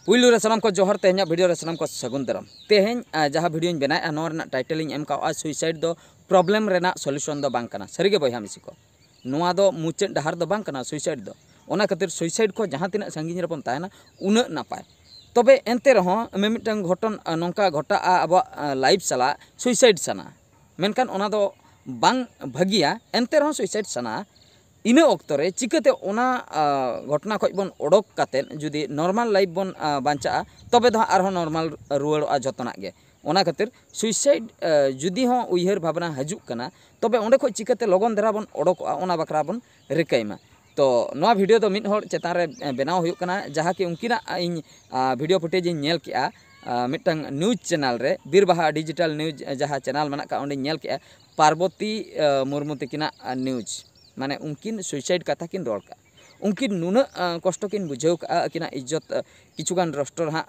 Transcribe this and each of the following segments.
पुइलू रे सलाम को जोहर तेहኛ वीडियो रे सलाम को सगुन दरम तेहñ जहाँ वीडियो बनाया नोर टाइटल एम का सुइसाइड दो प्रॉब्लम रेना सॉल्यूशन दो बांग कना सरीगे बयहा मिसी को नोआ दो मुचाद डहार दो बांग कना सुइसाइड दो ओना खातिर सुइसाइड को जहाँ तिना संगिन रपन तायना उना नापाय तबे एनते रहो मिमिटन घटन नोंका घटा अब लाइफ सला सुइसाइड सना मेनकान ओना दो बांग भागिया एनते रहो सुइसाइड सना इना अक्तरे चिकाते ओना घटना खज बन ओडक काते जुदी नॉर्मल लाइफ बन बांचा तबे दो आरो नॉर्मल रुवाड़ा जतना गे ओना खातिर सुइसाइड जुदी हो उयहर भावना हजु कना तबे ओंडे खज चिकाते लगन धरा बन ओडकोआ ओना बकरा बन रिकायमा तो नोआ वीडियो दो मिद हर चेतान रे बनाव हुयुग कना जहाँ कि उनकिना इन वीडियो फुटेज इन नेल केआ मिटंग न्यूज चैनल रे बीरबाहा डिजिटल न्यूज जहाँ चैनल मेना का ओंडे नेल केआ पार्वती मुर्मू तकिना न्यूज माने उनकिन सुइसाइड कथा किन रोल का उनकिन नुना कष्ट किन बुझाव का अकिना इज्जत किछुगान रोस्टर हाँ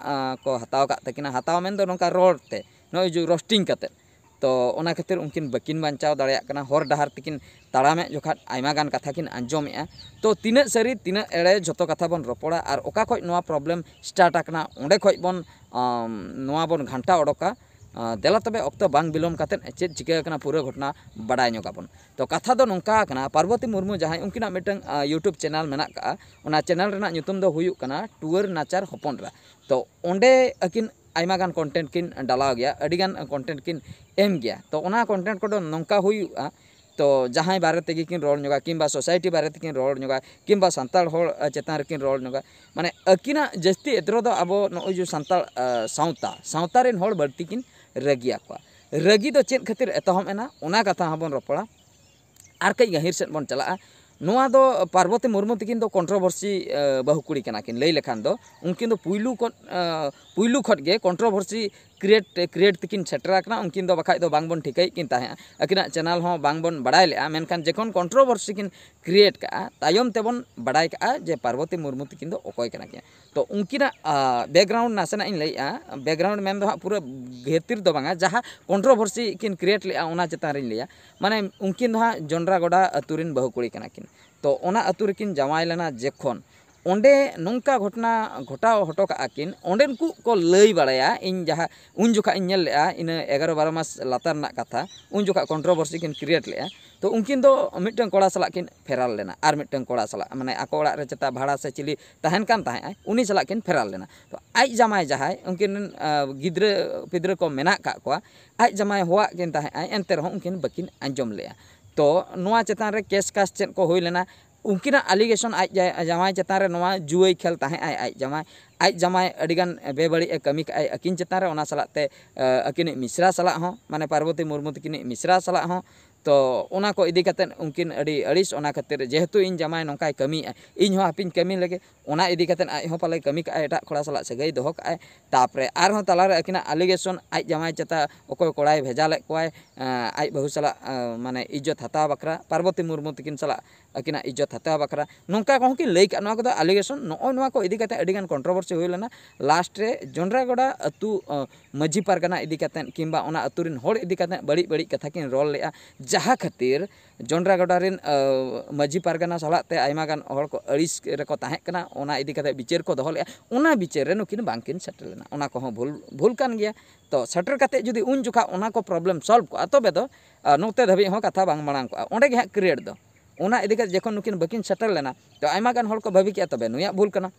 को हताव का तकिना हताव मेन दो नोंका रोडते नो जो रोस्टिंग कते तो ओना खातिर उनकिन बकिन बांचाव दाड़िया कना हर डहार तकिन ताड़ामे जोखा आयमा गान कथा किन आंजोमेआ तो तीना सारी तीना एड़े जतो कथा बन रपड़ा और ओका खज नोआ प्रॉब्लम स्टार्ट आकना ओंडे खज बन नोआ बन घंटा ओडोका देला तबे अक्तो बांग बिलोम काते चेद चिका पूरा घटना बड़ाय नोगाबन तो कथा दो नोंका कना पार्वती मुर्मू जहाँ उनकिना मिटंग यूट्यूब चैनल मेना का ओना चैनल रेना ᱧᱩᱛᱩᱢ दो हुयुग कना टूअर नाचार हपनरा तो ओंडे अकिन आयमा गान कंटेंट किन डालाव गया अडिगान कंटेंट किन एम गया तो ओना कंटेंट को नोंका हुयुगा तो जहाँ बारे तेगी किन रोड नोगा किंबा सोसाइटी बारे तेकिन रोड नोगा किंबा सांताल होड़ चेतान रेकिन रोड नोगा माने अकिना जस्ती एतरो दो अब नोय जो सांताल सावता रेन होड़ बड़ती किन रगिया को रगी दो चेद खातिर एतहम एना ओना कथा हबन रपड़ा आर कई गहिर सेट बन चला नोआ दो पार्वती मुर्मू तकिन दो कंट्रोवर्सी बहु कुड़ी कना किन लई लेखान दो उनकिन दो पुइलू खट गे कंट्रोवर्सी क्रिएट तकिन सेटरा कना उनकिन दो बखाय दो बांगबन ठिकाई किन ताहे अकिना चैनल हो बांगबन बड़ाय ले मेनखान जेखन कंट्रोवर्सी किन क्रिएट का तायम तेबन बड़ाय का जे पार्वती मुर्मू तकिन दो ओकय कना किया तो उनकिना बैकग्राउंड नासेना इन लईआ बैकग्राउंड मेन दो पूरा घेतिर दो बांगा जहाँ कंट्रोवर्सी किन क्रिएट ले ओना चेतान रिन लईआ माने उनकिन दो जोंड्रागोड़ा अतुरिन बहु कुड़ी कना किन तो ओना अतु रेकिन जावाय लेना जेखन ओंडे नोंका घटना घटाव हटो का किन ओंडेन को लई बड़ाया इन जहाँ उन जोखा इन नेल लेआ इन 11-12 मास लातार ना कथा उन जोखा कंट्रोवर्सी किन क्रिएट लेआ तो उनकिन दो मिटन कोड़ा सला किन फेराल लेना आर मिटन कोड़ा सला माने आको ओड़ा रे चेता भाड़ा से चिली तहन कान ताहे उनी सला किन फेराल लेना तो आज जमाय जहाय उनकिन गिद्रे पिद्रे को मेना का कोआ आज जमाय हुआ किन ताहे एनते रहो उनकिन बकिन अंजम लेआ तो नोआ चेतान रे केस कास चेन को होई लेना उनकिना एलिगेशन आज जमाय चेतान रे नोआ जुआई खेल ताहे आज जमाय अडिगान बेबड़ी कमी का अकिन चेतान रे ओना सलाते अकिन मिश्रा सला हो माने पार्वती मुर्मू तकिन मिश्रा सला हो तो ओना को इदी कते उनकिन अड़ी अड़िस ओना खातिर जेहेतु इन जमाय नोंकाय कमी इन हो हापिन कमी लगे ओना इदी कते आज हो पाले कमी का एटा खोड़ा सला सगई दोह का तापरे आर हो तलारे अकिना एलिगेशन आज जमाय चेता ओकोय कोड़ाय भेजा ले कोय आज बहु सला माने इज्जत हताव बकरा पार्वती मुर्मू तकिन सला अकिना इज्जत हताव बकरा नोंका को कि लई का नोआ को एलिगेशन नोय नोआ को इदी कते अडिगान कंट्रोवर्सी हुई लेना लास्ट रे जोंड्रागोड़ा अतु मझी पारगाना इदी कते किंबा ओना अतुरिन होड़ इदी कते बड़ी बड़ी कथा किन रोल लेआ जहाँ खातिर जोंड्रागोड़ा रेन मझी पारगाना सलाते आयमा गान होड़ को अड़िस रेको ताहे कना ओना इदी कते विचार को दोहो लेआ ओना विचार रे नुकिन बांकिन सेटल लेना ओना को भूल कान गया तो सेटर कते जुदी उन जुखा ओना को प्रॉब्लम सॉल्व को तबे दो नोते धबी हो कथा बांग मांग को ओंडे गे क्रिएट दो ओना इदी कते जखन नुकिन बकिन सेटल लेना तो आयमा गान होड़ को भाबी किया तबे नुया भूल कना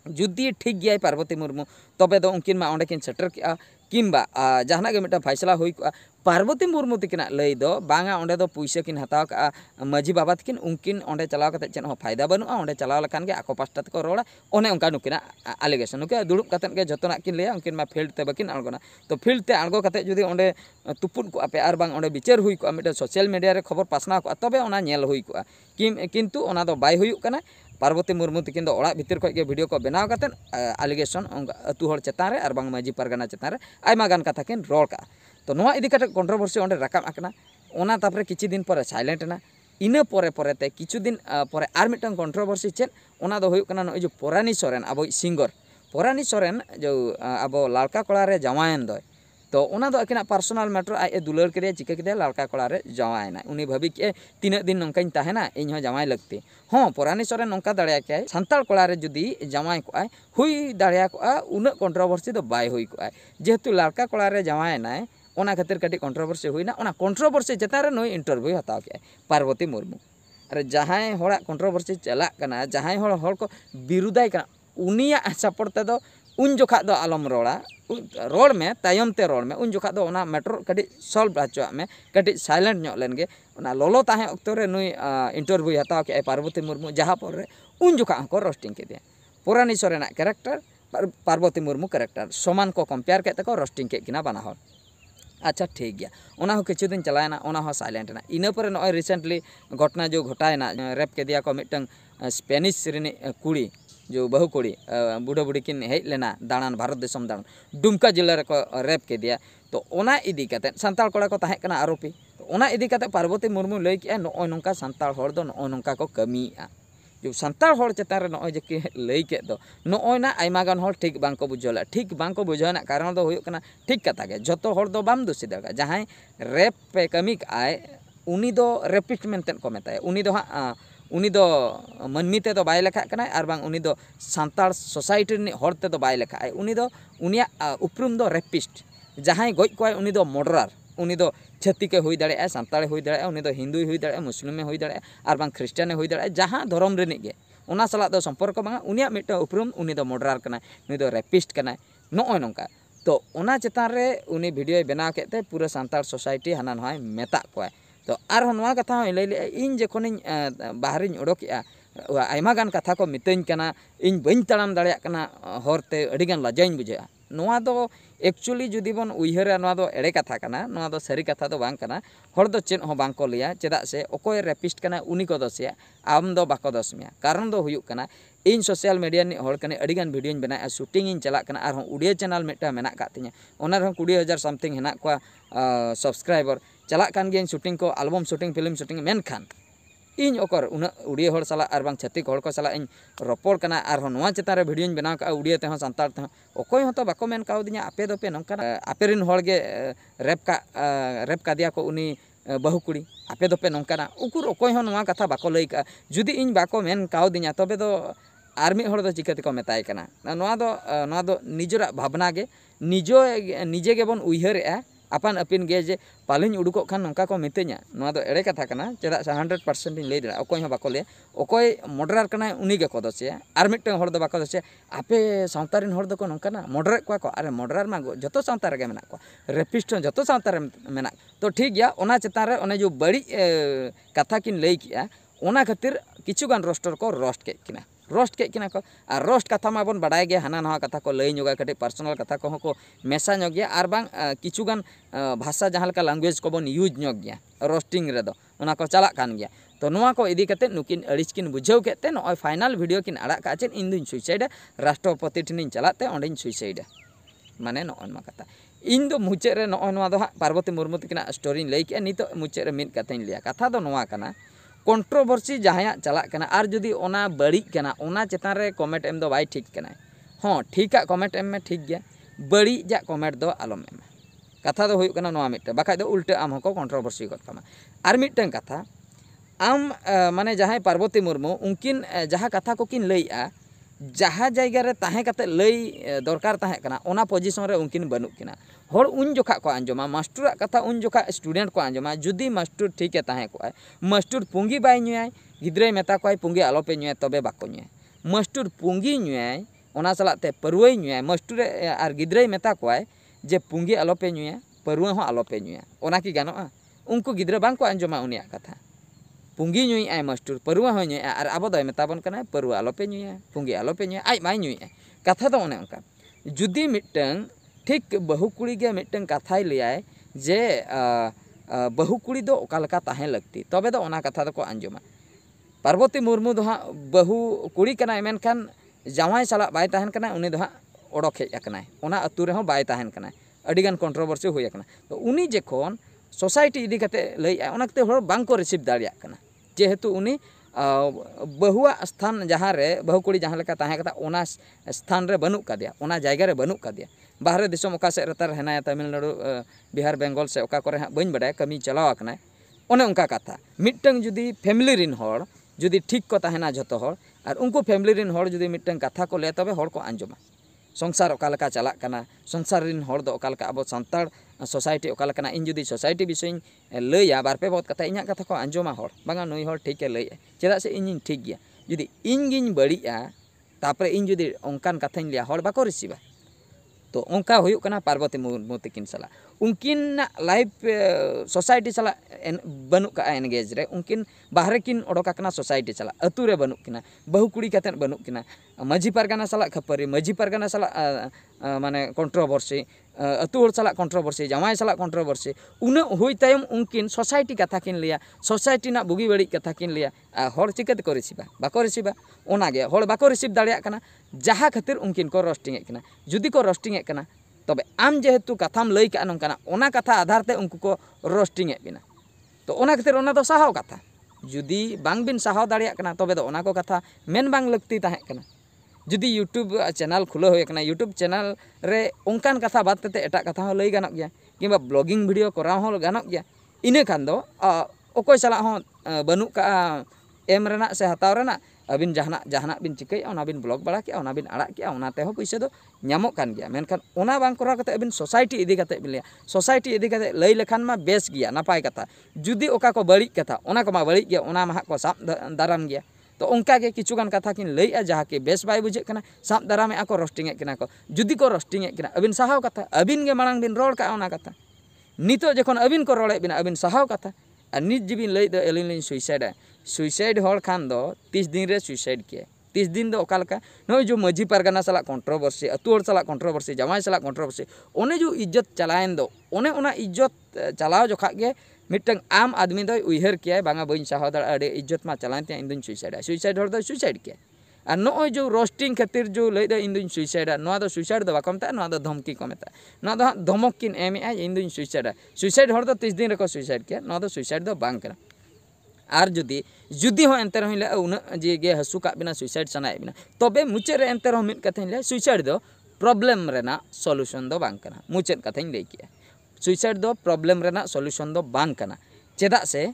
जुदी ठीक गया पार्वती मुर्मू तबे दो उनकिन मा ओंडे किन सेटर किया किंबा जहाना के मिटा फैसला हुई को पार्वती मुर्मू तकिना लई दो बांगा ओंडे दो पुइसा किन हताव का मझी बाबा तकिन उनकिन ओंडे चलाव कते चेन हो फायदा बनुआ ओंडे चलाव लखान के आको पास्टा तको रोड़ा ओने उनका नुकिना एलिगेशन नुके दुड़ुब कते के जतोना किन लेया उनकिन मा फील्ड ते बकिन आड़गोना तो फील्ड ते आड़गो कते जुदी ओंडे तुपुन को आपे आर बांग ओंडे विचार हुई को मिटा सोशल मीडिया रे खबर पासना को तबे ओना नेल हुई को किंतु ओना दो बाय हुई कना पार्वती मुर्मू तकिन दो ओड़ा भीतर खय के वीडियो को बनाव कते एलिगेशन अतु हर चेतान रे आर बांग मझी पारगाना चेतान रे आयमा गान कथा किन रोल का तो नोआ इदी कते कंट्रोवर्सी ओंडे राकाब आकना ओना तापरे किछि दिन पर साइलेंट ना इना परे परे ते किछु दिन परे आर मिटन कंट्रोवर्सी चेन ओना दो हुयुग कना नोय जो पोरानी सोरेन अब सिंगर पोरानी सोरेन जो अब लालका कोड़ा रे जमायन दो तो ओना दो अकिना पर्सनल मैटर आज दुलार के चिका के लड़का कड़ा रे जावायना उनी भाभी के तीन दिन नौकानी तहना इन जावाई लगती हाँ परानी सोरेन नौका दाड़ा के सान्ताल कड़ा रे जुदी जावाई को हुई दाड़ा को उन कंट्रोवर्सी दो बाय हुई को जेहेतु लड़का कड़ा रे जावायना ओना खातिर कटी कंट्रोवर्सी हुईना ओना कंट्रोवर्सी चेतान रे नई इंटरव्यू हताव के पार्वती मुर्मू अरे जहां होड़ा कंट्रोवर्सी चला कना जहां होड़ को विरुदाय कना उनिया सपोर्ट ते दो उन जोखा दो आलम रोड़ में तायम ते रोड़ में उन जोखा दो ओना मैटर कटी सॉल्व हचो में कटी साइलेंट ᱧᱚᱜ ᱞᱮᱱ गे ओना लोलो ताहे ऑक्टो रे नुई इंटरव्यू हताव के पार्वती मुर्मू जहां पर रे उन जोखा को रोस्टिंग के दिया पुरानी सोरेना कैरेक्टर पार्वती मुर्मू कैरेक्टर समान को कंपेयर के तको रोस्टिंग के किना बना हो अच्छा ठीक गया ओना हो किछु दिन चलायना ओना हो साइलेंट ना इना पर नय रिसेंटली घटना जो घटायना रेप के दिया को मिटंग स्पेनिश रिनी कुड़ी जो बहु कुड़ी बुढ़ा बुढ़ी किन हेज लेना दाड़ान भारत देशम दाड़ान दुमका जिला रे को रेप के दिया तो ओना इदी कते संताल कोड़ा को ताहे कना आरोपी तो ओना इदी कते पार्वती मुर्मू लई के नय नंका संताल होड़ दो नय नंका को कमीआ जो संताल होड़ चेतान रे नय जे लई के दो नय ना आयमा गान होड़ ठीक बांको बुझला ठीक बांको बुझाना कारण दो हुयुक कना ठीक कथा गे जतो होड़ दो बाम दोषी दगा जहां रेप पे कमी आय उनी दो रेपिस्ट मेंटेन को मेताय उनी दो हा उनी दो मनमी ते दो बाय लेखा कना आर बांग उनी दो सांताल सोसाइटी नि होड़ ते दो बाय लेखा उनी दो उनिया उपरुम दो रेपिस्ट जहां गoj कोय उनी दो मर्डरार उनी दो छत्तीके हुई दाड़े सांताले हुई दाड़े उनी दो हिंदू हुई दाड़े मुस्लिम हुई दाड़े आर बांग ख्रिस्टान हुई दाड़े जहां धर्म रेनिक गे ओना साला दो संपर्क बांगा उनिया मिटा उपरुम उनी दो मर्डरार कना उनी दो रेपिस्ट कना नय नंका तो ओना चेतान रे उनी वीडियो बनाव केते पूरा सांताल सोसाइटी हाना नहाय मेता कोय तो आर नवा कथा हो लई ले इन जखोन बाहरिन उडोकिया आयमा गान कथा को मितैन कना इन बइन तड़ाम दाड़िया कना हरते अडी गान लजाइन बुझा नवा दो एक्चुअली जुदी बन उइहरा नवा दो एड़े कथा कना नवा दो सरी कथा दो बांग कना हर दो चेन हो बांग को लिया चेदा से ओकोय रेपिस्ट कना उनी को दोसिया आम दो बाको दोसमिया कारण दो हुयुक कना इन सोशल मीडिया नि हर कने अडी गान वीडियो बना शूटिंग इन चला कना आर उड़िया चैनल मेटा मेना का तिया ओना रह 20,000 समथिंग हेना को सब्सक्राइबर चला कान गे शूटिंग को एल्बम शूटिंग फिल्म शूटिंग मेनखान इन ओकर उना उड़िया हर साला आर बांग छत्तीक हर को साला इन रोपड़ कना आर नवा चेतान रे वीडियो बनाव का उड़िया ते सांताल ते ओकोय हतो बाको मेन काउ दिया आपे दोपे नंका आपे रिन हर गे रेप का दिया को उनी बहु कुड़ी आपे दोपे नंका उकुर ओकोय हो नवा कथा बाको लई का जुदी इन बाको मेन काउ दिया तबे दो आर्मी हर दो चिकाते को मेताय कना नवा दो निजरा भावना गे निजे गे बन उइहरेआ अपन अपिन गे जे पालिन उडुको खान नंका को मिते냐 नवा दो एड़े कथा कना चेदा 100% इन लई दरा ओकोय हो बाको ले ओकोय मर्डरार कना उनी गे को दोसिया आर मिटन हर दो बाको दोसिया आपे सावतारिन हर दो को नंका ना मर्डर को अरे मर्डरार मा जतो सावतार गे मेना को रेपिस्ट जतो सावतार मेना तो ठीक गया ओना चेतान रे ओने जो बड़ी कथा किन लई किया ओना खातिर किछु गान रोस्टर को रोस्ट के किना रोस्ट के किना को और रोस्ट कथा मा बन बडाय गे हाना नहा कथा को लई ᱧᱚᱜᱟ कटे पर्सनल कथा को मेसा ᱧᱚᱜ गया आर बांग किछु गान भाषा जहां लका लैंग्वेज को बन यूज ᱧᱚᱜ गया रोस्टिंग रे दो ओना को चला कान गया तो नोआ को इदी कते नुकिन अड़िस किन बुझाव केते नय फाइनल वीडियो किन अड़ा का चेन इन दिन सुइसाइड राष्ट्रपति ठिनिन चलाते ओंडिन सुइसाइड माने नय मा कथा इन दो मुचे रे नय नोआ दो पार्वती मुर्मू तकिना स्टोरी लई के नितो मुचे रे मिन कथाइन लिया कथा दो नोआ कना कंट्रोवर्सी जहां चला कना आर जुदी ओना बड़ी कना ओना चेतान रे कमेंट एम दो बाय ठीक कना हां ठीका कमेंट एम में ठीक गया बड़ी जा कमेंट दो आलम एम कथा दो हुयुक कना नोआ मिटे बाखा दो उल्टे आम हको कंट्रोवर्सी गत तमा आर मिटन कथा आम माने जहां पार्वती मुर्मू उनकिन जहां कथा को किन लईआ जहां जायगा रे ताहे कते लई दरकार ताहे कना ओना पोजीशन रे उनकिन बनु किना हर उन जोखा को आंजमा मास्टर कथा उन जोखा स्टूडेंट को आंजमा जुदी मास्टर ठीक है ताहे को मास्टर पुंगी बाय नुयाय गिद्रे मेता को पुंगी आलोपे नुयाय तबे बाको नुयाय मास्टर पुंगी नुयाय ओना सलाते परवई नुयाय मास्टर आर गिद्रे मेता को जे पुंगी आलोपे नुयाय परवा हो आलोपे नुयाय ओना की गानोआ उनको गिद्रे बांग को आंजमा उनिया कथा पुंगी नुई आय मास्टर परवा हो नुई आर आबो दय मेताबन कना परवा आलोपे नुई पुंगी आलोपे नुई आय माय नुई कथा दो ओने उनका जुदी मिटन ठीक बहु कुड़ी गे मिटन कथाय लियाय जे बहु कुड़ी दो ओकालका ताहे लगती तबे दो ओना कथा दो को आंजमा पार्वती मुर्मू दो हा बहु कुड़ी कना मेनखान जावाय साला बाय ताहन कना उनी दो हा ओडोक हेज अकनाय ओना अतु रे हो बाय ताहन कना अडिगान कंट्रोवर्सी हुई अकना तो उनी जेखोन सोसाइटी इदी कते लई ओना कते हर बांग को रिसीव दाड़िया कना जेहेतु उनी बहुआ स्थान जहाँ रे बहु कुड़ी जहाँ लेका ताहे कता ओना स्थान रे बनु का दिया ओना जायगा रे बनु का दिया बाहरे दिसम ओका सेद रतार हेनाया तमिलनाडु बिहार बेंगल से ओका करे हां बइन बडाय कमी चलाव आकनाय ओने उनका कथा मिटटंग जुदी फैमिली रिन हर जुदी ठीक को तहना जतो हर और उनको फैमिली रिन हर जुदी मिटटंग कथा को ले तबे हर को आंजमा संसार ओकालका चलाक कना संसार रिन हर दो ओकालका अब संतार सोसाइटी ओकालका इन जुदी सोसाइटी विषय लैया बारपे बहुत कथा इन्या कथा को आंजमा हर बांगा नुई हर ठीक लैया चेदा से इन ठीक गया जुदी इन गिन बड़िया तापरे इन जुदी ओंकान कथाñ लिया हर बाको रिसीवा तो उनका हुयुक कना पार्वती मुर्मू तकिन सला उनकिन लाइफ सोसाइटी सला बनू का एनगेज रे उनकिन बाहरे किन ओडोका कना सोसाइटी सला अतु रे बनू किना बहु कुड़ी कतेन बनू किना माझी पारगाना सला खपरी माझी पारगाना सला माने कंट्रोवर्सी अतु होड़ सला कंट्रोवर्सी जमाई सला कंट्रोवर्सी उन हुई तायम उनकिन सोसाइटी कथा किन लिया सोसाइटी ना बुगी बड़ी कथा किन लिया हर चिकत को रिसीवा बाको रिसीवा ओनागे हर बाको रिसीव दाड़िया कना जहाँ खातिर उनकिन को रोस्टिंग कना जुदी को रोस्टिंग कना तबे आम जेहेतु कथाम लई का नंकाना ओना कथा आधार ते उनको को रोस्टिंग बिना तो ओना खातिर ओना दो साहाव कथा जुदी बांग बिन साहाव दाड़िया कना तबे दो ओना को कथा मेन बांग लगती ताहे कना जुदी यूट्यूब चैनल खुला होय कना यूट्यूब चैनल रे उनकान कथा बात ते एटा कथा हो लई गानक गया किंबा ब्लॉगिंग वीडियो कराव हो गानक गया इने खान दो ओकोय सला हो बनु का एम रेना से हताव रेना अबिन जहाना बिन चिकई ओना बिन ब्लॉग बड़ा किया ओना बिन आड़ा किया ओना ते हो पैसा दो ᱧᱟᱢᱚᱜ ᱠᱟᱱ ᱜᱮᱭᱟ ᱢᱮᱱᱠᱷᱟᱱ ᱚᱱᱟ ᱵᱟᱝ ᱠᱚᱨᱟᱣ ᱠᱟᱛᱮ ᱟᱵᱤᱱ ᱥᱳᱥᱟᱭᱴᱤ ᱤᱫᱤ ᱠᱟᱛᱮ ᱵᱤᱱ ᱞᱟᱹᱭᱟ ᱥᱳᱥᱟᱭᱴᱤ ᱤᱫᱤ ᱠᱟᱛᱮ ᱞᱟᱹᱭ ᱞᱮᱠᱷᱟᱱ ᱢᱟ ᱵᱮᱥ ᱜᱮᱭᱟ ᱱᱟᱯᱟᱭ ᱠᱟᱛᱷᱟ ᱡᱩᱫᱤ ᱚᱠᱟ ᱠᱚ ᱵᱟᱹᱲᱤᱡ ᱠᱟᱛᱷᱟ ᱚᱱᱟ ᱠᱚ ᱢᱟ ᱵᱟᱹᱲᱤᱡ ᱜᱮᱭᱟ ᱚᱱᱟ ᱢᱟ ᱦᱟᱸᱜ ᱠᱚ ᱥᱟᱵ ᱫᱟᱨᱟᱢ ᱜᱮᱭᱟ तो उनका के किचुगान कथा किन लैया जहाँ के बेस बाय बुझे कना साब दारामे आको रोस्टिंग कना को जुदी को रोस्टिंग कना अबिन साहाव कथा अबिन गे मांग बिन रोड का ओना कथा नितो जखन अबिन को रोड़े बिना अबिन साहाव कथा और नित जीबिन लई दो एलिन लिन सुइसाइड हर खान दो 30 दिन रे सुइसाइड किया 30 दिन दो ओकालका नो जो माझी पारगाना सला कंट्रोवर्सी अतु हर सला कंट्रोवर्सी जमाई सला कंट्रोवर्सी ओने जो इज्जत चलायन दो ओने ओना इज्जत चलाव जोखा गे मिटंग आम आदमी दो उइहर किया बांगा बइन साहाव दा अडे इज्जत मा चलायन ते इंदुन सुइसाइड हर दो सुइसाइड किया और नो जो रोस्टिंग खातिर जो लई दो इंदुन सुइसाइड नो दो सुइसाइड दो बाकम ता नो दो धमकी को मेता नो दो धमक किन एम ए इंदुन सुइसाइड हर दो 30 दिन रे को सुइसाइड किया नो दो सुइसाइड दो बांग करा और जुदी हो एंते रहिला उन जे गे हसु का बिना सुइसाइड सनाय बिना तबे मुचे रे एंते रह मिट कथेन ले सुइसाइड दो प्रॉब्लम रेना सॉल्यूशन दो बांग कना मुचे कथेन ले किया सुइसाइड दो प्रॉब्लम रेना सॉल्यूशन दो बांग कना चेदा से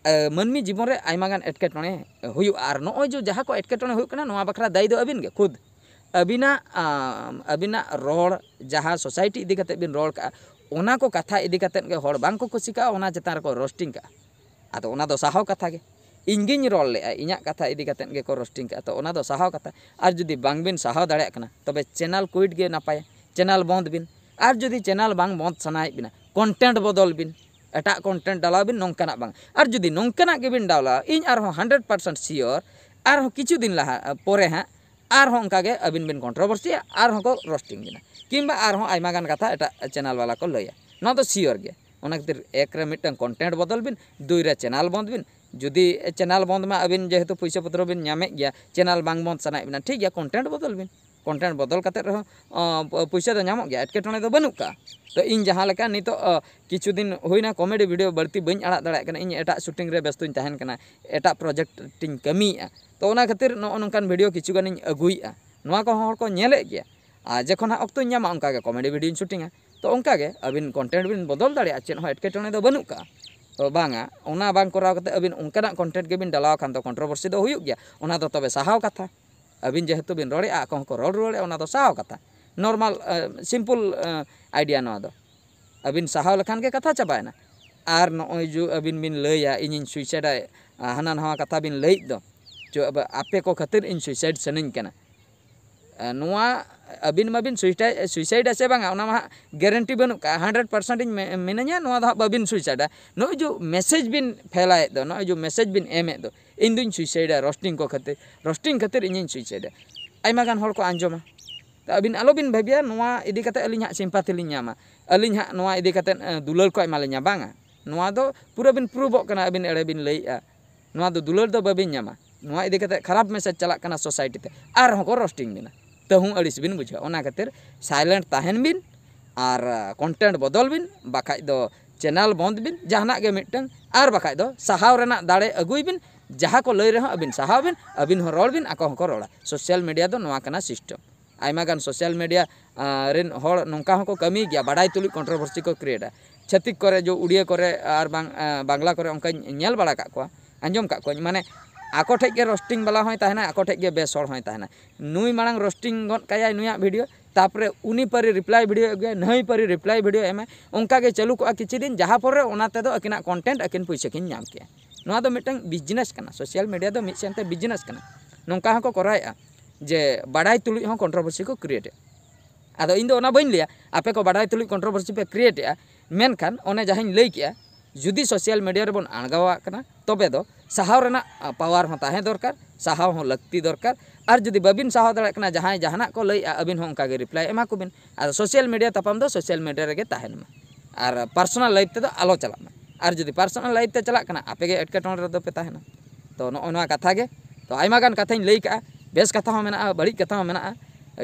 मनमी जीवन रे आइमागान एटकेटणे हुयु आर नो जो जहाँ को एटकेटणे हुयु कना नोआ बखरा दायी दो अबिन गे खुद अबिना रोड जहाँ सोसाइटी इदी कते बिन रोड का ओना को कथा इदी कते गे होड़ बांग को कुसी का ओना चेतान को रोस्टिंग का आतो ओना दो साहाव कथा गे इंगिन रोल ले इन्या कथा इदी कते गे को रोस्टिंग का तो ओना दो साहाव कथा और जुदी बांग बिन साहाव दाड़े कना तबे चैनल क्विट गे नापाय चैनल बंद बिन और जुदी चैनल बांग बंद सनाय बिना कंटेंट बदल बिन एटा कंटेंट डाला बिन नोंकाना बांग और जुदी नोंकाना गे बिन डाला इन आर 100% सियोर आर किछु दिन लहा परे हां आर उनका गे अबिन बिन कंट्रोवर्सी आर को रोस्टिंग बिना किंबा आर आयमा गान कथा एटा चैनल वाला को लया न तो सियोर गे ओना खातिर एक रे मिटन कंटेंट बदल बिन दुई रे चैनल बंद बिन जुदी चैनल बंद में अबिन जेहेतु पैसा पत्र बिन नामे गया चैनल बांग बंद सनाय बिना ठीक गया कंटेंट बदल बिन कंटेंट बदल करते रहो पैसा तो नामो गया एटकेटणे तो बनू का तो इन जहाँ लेका नितो किछु दिन होइना कॉमेडी वीडियो बढ़ती बइन आड़ा दाड़ा कना इन एटा शूटिंग रे व्यस्तुኝ तहन कना एटा प्रोजेक्ट टिंग कमीया तो ओना खातिर नोनकान वीडियो किछु गान इन अगुइया नोआ को हर को नेले गया आ जखन अक्तो ᱧᱟᱢᱟ उनका के कॉमेडी वीडियो शूटिंगा तो उनका के अबिन कंटेंट बिन बदल दाड़ा चेन हो एटकेटणे तो बनू का तो बांगा ओना बांग कराव कते अबिन उनकाना कंटेंट के बिन डालाव खान तो कंट्रोवर्सी दो हुयुग गया ओना तो तबे साहाव कथा अबिन जेहेतु बिन रोड़े आको को रोड रोड़े ओना तो साहाव कथा नॉर्मल सिंपल आइडिया नो दो अबिन साहाव लखान के कथा चाबायना आर नोय जो अबिन बिन लैया इन सुइसाइड हाना नवा कथा बिन लई दो जो आपे को खातिर इन सुइसाइड सनिन कना नोआ अबिन माबिन सुइसाइड से बांगा ओना मा गारंटी बनू का 100% इन मिनanya नोआ दा बाबिन सुइसाइड नो जो मैसेज बिन फैलाए दो नो जो मैसेज बिन एमे दो इन दिन सुइसाइड रोस्टिंग खातिर इन सुइसाइड आइमा गान हर को आंजमा तो अबिन आलो बिन भाबिया नोआ इदी कते अलिन हा सिंपैथी लिन ᱧᱟᱢᱟ अलिन हा नोआ इदी कते दुलार को एमा लिnya बांगा नोआ दो पूरा बिन प्रूव कना अबिन एड़े बिन लैया नोआ दो दुलार दो बाबिन ᱧᱟᱢᱟ नोआ इदी कते खराब मैसेज चला कना सोसाइटी ते आर हो को रोस्टिंग बिना तहु अड़िस बिन बुझा ओना खातिर साइलेंट ताहेन बिन और कंटेंट बदल बिन बाखाय दो चैनल बंद बिन जहाना गे मिटन और बाखाय दो साहाव रेना दाड़े अगुई बिन जहाँ को लई रहे अबिन साहाव बिन अबिन हो रोड़ बिन आको को रोड़ा सोशल मीडिया दो नोआ कना सिस्टम आयमा गान सोशल मीडिया रेन हर नौका हको कमी गया बाडाई तुलुज कंट्रोवर्सी को क्रिएटा छत्तिक करे जो उड़िया करे और बांग्ला करे उनका नेल बड़ा का को आंजम का को माने आको ठेक के रोस्टिंग वाला होय ताहेना आको ठेक के बेस हर होय ताहेना नुई मांग रोस्टिंग गन काया नुया वीडियो तापरे उनी परी रिप्लाई वीडियो अगे नई परी रिप्लाई वीडियो एम उनका के चालू को किछि दिन जहाँ पर ओनाते दो अकिना कंटेंट अकिन पैसा किन नाम के नोआ दो मिटन बिजनेस कना सोशल मीडिया दो मिसेंते बिजनेस कना नोंका हको कराया जे बाडाई तुलुज हो कंट्रोवर्सी को क्रिएट आदो इन दो ओना बइन लिया आपे को बाडाई तुलुज कंट्रोवर्सी पे क्रिएट मेनखान ओने जहां लई किया जुदी सोशल मीडिया रे बोन आणगावा कना तबे दो साहाव रेना पावर हो ताहे दरकार साहाव हो लगती दरकार और जुदी बाबिन साहाव दाड़ा कना जहां जहाना को लई अबिन हो उनका गे रिप्लाई एमा को बिन आ सोशल मीडिया तपम दो सोशल मीडिया रे गे ताहेन मा और पर्सनल लाइफ ते दो आलो चला मा और जुदी पर्सनल लाइफ ते चला कना आपे गे एटकेटोन रे दो पे ताहेना तो नोआ कथा गे तो आयमा गान कथाइन लई का बेस कथा हो मेना बड़ी कथा हो मेना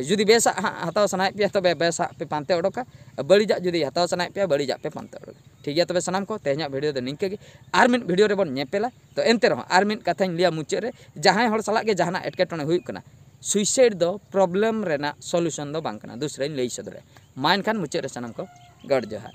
जुदी बेसा हताव सनाय पे तबे बेसा पे पानते ओडोका बड़ीजा जुदी हताव सनाय पे बड़ीजा पे पानते ओडोका ठीक है तबे सनाम को तेहना वीडियो दो निंके गे आर मिन वीडियो रे बोन नेपेला तो एनते रहो आर मिन कथाइन लिया मुचे रे जहां हर सला गे जहाना एटकेटोने हुई कना सुइसाइड दो प्रॉब्लम रेना सॉल्यूशन दो बांग कना दूसरे लई सदरे माइन खान मुचे रे सनाम को गड जोहार।